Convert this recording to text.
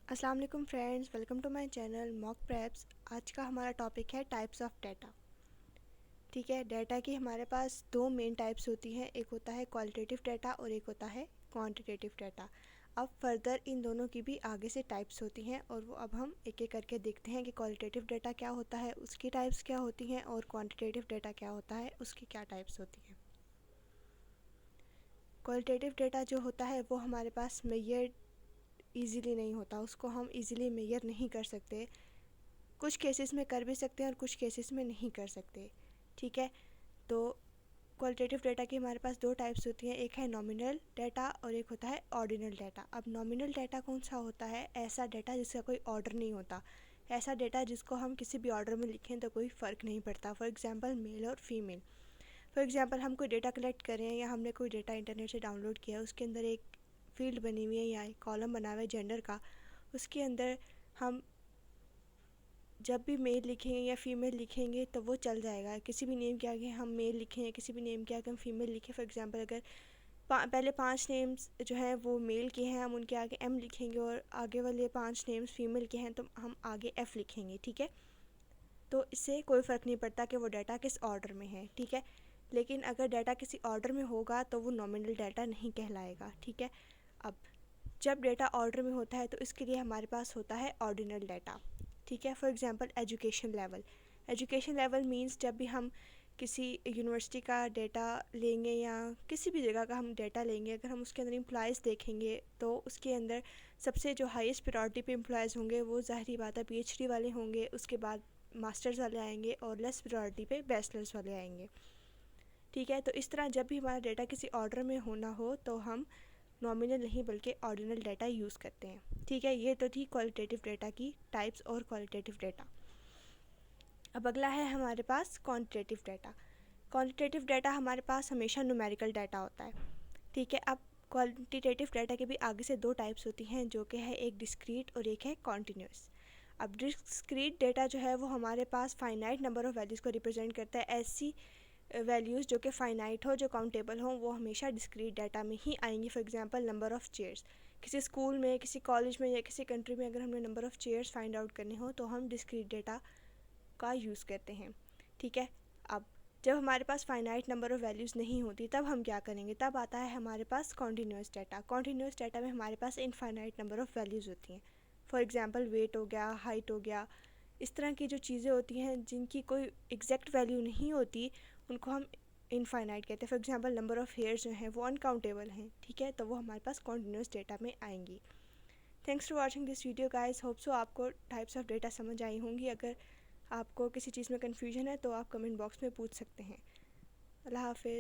अस्सलाम वालेकुम friends, welcome to my channel mock preps. आज का हमारा टॉपिक है टाइप्स ऑफ डाटा। ठीक है, डाटा की हमारे पास दो मेन टाइप्स होती हैं, एक होता है क्वालिटेटिव डाटा और एक होता है क्वांटिटेटिव डाटा। अब फर्दर इन दोनों की भी आगे से टाइप्स होती हैं और वो अब हम एक एक करके देखते हैं कि क्वालिटेटिव डाटा क्या होता है, उसकी टाइप्स क्या होती हैं, और क्वान्टिटेटिव डाटा क्या होता है, उसकी क्या टाइप्स होती हैं। क्वालिटेटिव डाटा जो होता है वो हमारे पास मेजर ईज़िली नहीं होता, उसको हम ईज़िली मेजर नहीं कर सकते। कुछ केसेस में कर भी सकते हैं और कुछ केसेस में नहीं कर सकते। ठीक है, तो क्वालिटेटिव डाटा की हमारे पास दो टाइप्स होती हैं, एक है नॉमिनल डाटा और एक होता है ऑर्डिनल डाटा। अब नॉमिनल डाटा कौन सा होता है? ऐसा डाटा जिसका कोई ऑर्डर नहीं होता, ऐसा डाटा जिसको हम किसी भी ऑर्डर में लिखें तो कोई फ़र्क नहीं पड़ता। फॉर एग्जांपल मेल और फीमेल। फॉर एग्जांपल हम कोई डेटा कलेक्ट कर रहे हैं या हमने कोई डेटा इंटरनेट से डाउनलोड किया है, उसके अंदर एक फील्ड बनी हुई है या एक कॉलम बना हुआ है जेंडर का, उसके अंदर हम जब भी मेल लिखेंगे या फीमेल लिखेंगे तो वो चल जाएगा। किसी भी नेम के आगे हम मेल लिखें या किसी भी नेम के आगे हम फीमेल लिखें, फॉर एग्जांपल अगर पहले 5 नेम्स जो हैं वो मेल के हैं, हम उनके आगे एम लिखेंगे और आगे वाले 5 नेम्स फीमेल के हैं तो हम आगे एफ़ लिखेंगे। ठीक है, तो इससे कोई फ़र्क नहीं पड़ता कि वो डाटा किस ऑर्डर में है। ठीक है, लेकिन अगर डाटा किसी ऑर्डर में होगा तो वो नॉमिनल डाटा नहीं कहलाएगा। ठीक है, अब जब डाटा ऑर्डर में होता है तो इसके लिए हमारे पास होता है ऑर्डिनल डाटा। ठीक है, for example education level. Education level means जब भी हम किसी यूनिवर्सिटी का डाटा लेंगे या किसी भी जगह का हम डाटा लेंगे, अगर हम उसके अंदर एम्प्लॉयज़ देखेंगे तो उसके अंदर सबसे जो हाईएस्ट प्रायोरिटी पे एम्प्लॉयज़ होंगे वो ज़ाहिर बात है पीएचडी वाले होंगे, उसके बाद मास्टर्स वाले आएंगे और लेस प्रायोरिटी पे बैचलर्स वाले आएंगे। ठीक है, तो इस तरह जब भी हमारा डाटा किसी ऑर्डर में होना हो तो हम नॉमिनल नहीं बल्कि ऑर्डिनल डाटा यूज़ करते हैं। ठीक है, ये तो थी क्वालिटेटिव डाटा की टाइप्स और क्वालिटेटिव डाटा। अब अगला है हमारे पास क्वांटिटेटिव डाटा। क्वांटिटेटिव डाटा हमारे पास हमेशा न्यूमेरिकल डाटा होता है। ठीक है, अब क्वांटिटेटिव डाटा के भी आगे से दो टाइप्स होती हैं, जो कि है एक डिस्क्रीट और एक है कॉन्टीन्यूस। अब डिस्क्रीट डाटा जो है वो हमारे पास फाइनाइट नंबर ऑफ़ वैल्यूज़ को रिप्रेजेंट करता है। ऐसी वैल्यूज़ जो कि फ़ाइनाइट हो, जो काउंटेबल हो, वो हमेशा डिस्क्रीट डाटा में ही आएंगी। For example number of chairs, किसी स्कूल में, किसी कॉलेज में या किसी कंट्री में अगर हमें number of chairs find out करने हो तो हम डिस्क्रीट डाटा का यूज़ करते हैं। ठीक है, अब जब हमारे पास फाइनाइट नंबर ऑफ़ वैल्यूज़ नहीं होती तब हम क्या करेंगे? तब आता है हमारे पास कॉन्टीन्यूस डाटा। कॉन्टीन्यूस डाटा में हमारे पास इनफाइनाइट नंबर ऑफ़ वैल्यूज़ होती हैं। फॉर एग्जांपल वेट हो गया, हाइट हो गया, इस तरह की जो चीज़ें होती हैं जिनकी कोई एग्जैक्ट वैल्यू नहीं होती, उनको हम इनफाइनाइट कहते हैं। For example number of hairs जो हैं वो अनकाउंटेबल हैं। ठीक है, तो वो हमारे पास कॉन्टीन्यूस डाटा में आएंगी। Thanks for watching this video guys, hope so आपको टाइप्स ऑफ डाटा समझ आई होंगी। अगर आपको किसी चीज़ में कन्फ्यूजन है तो आप कमेंट बॉक्स में पूछ सकते हैं। अल्लाह हाफिज़।